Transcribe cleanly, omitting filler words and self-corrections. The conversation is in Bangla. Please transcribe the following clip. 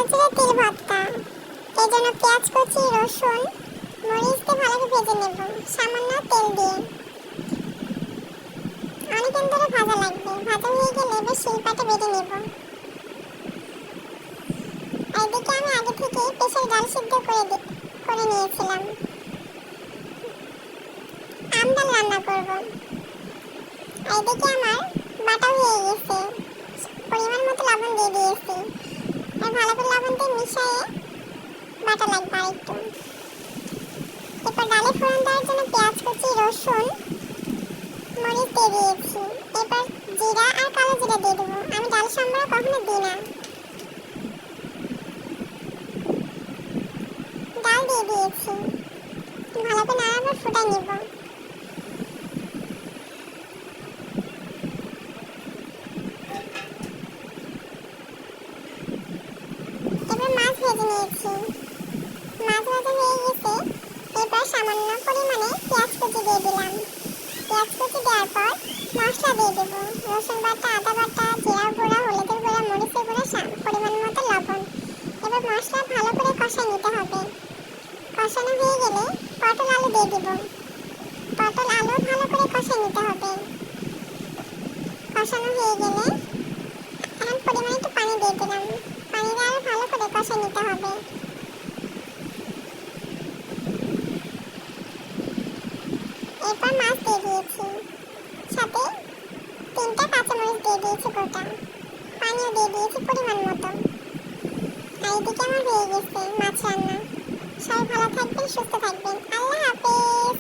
ঝরঝরে তেল ভর্তা। এই জন্য পেঁয়াজ কুচি, রসুন, মরিচ দিয়ে ভালো করে ভেজে নেব সামান্য তেল দিয়ে। অনেকক্ষণ ধরে ভাজা লাগবে। ভাজা হয়ে গেলে এবার শিলপাটে বেটে নেব। এইদিকে আমি আগে থেকে প্রেসারে ডাল সিদ্ধ করে নিয়েছিলাম। আম ডাল রান্না করব। এইদিকে আমার বাটা হয়ে গেছে। পরিমাণ মতো লবণ দিয়ে দিয়েছি। আর ভালো করে লবণ দিয়ে মিশিয়ে বাটা লাগবে আরেকটু। এরপর ডালে ফোড়ন দেওয়ার জন্য পেঁয়াজ কুচি, রসুন, মরিচ দিয়ে দিয়েছি। এরপর জিরা আর কালো জিরা দিয়ে দেবো। আমি ডাল সম্বর কখনো দিই না। ডাল দিয়ে দিয়েছি। ভালো করে নাড়াবার ফুটাই নিব। এবার মাছ ভেজে নিয়েছি। মাছ ভাজা হয়ে গেছে। এরপর সামান্য পরিমাণে পেঁয়াজ কুচি দিয়ে দিলাম। পেঁয়াজ কুচি দেওয়ার পর মশলা দিয়ে দেবো। রসুন বাটা, আদা বাটা, জিরা গুঁড়া, হলুদের গুঁড়া, মরিচের গুঁড়া, পরিমাণ মতো লবণ। এবার মশলা ভালো করে কষাই নিতে হবে। কষানো হয়ে গেলে পটল আলু দিয়ে দেব। পটল আলু ভালো করে কষাই নিতে হবে। কষানো হয়ে গেলে এখন পরিমাণে একটু পানি দিয়ে দিলাম। পানি দিয়ে আরো ভালো করে কষাই নিতে হবে। এরপর মাছ দিয়ে দিয়েছি। সাথে 3টা কাঁচামরিচ দিয়ে দিয়েছি গোটা। পানিও দিয়ে দিয়েছি পরিমাণ মতো। আর এদিকে আমার হয়ে গেছে মাছ রান্না। সবাই ভালো থাকবেন, সুস্থ থাকবেন। আল্লাহ হাফেজ।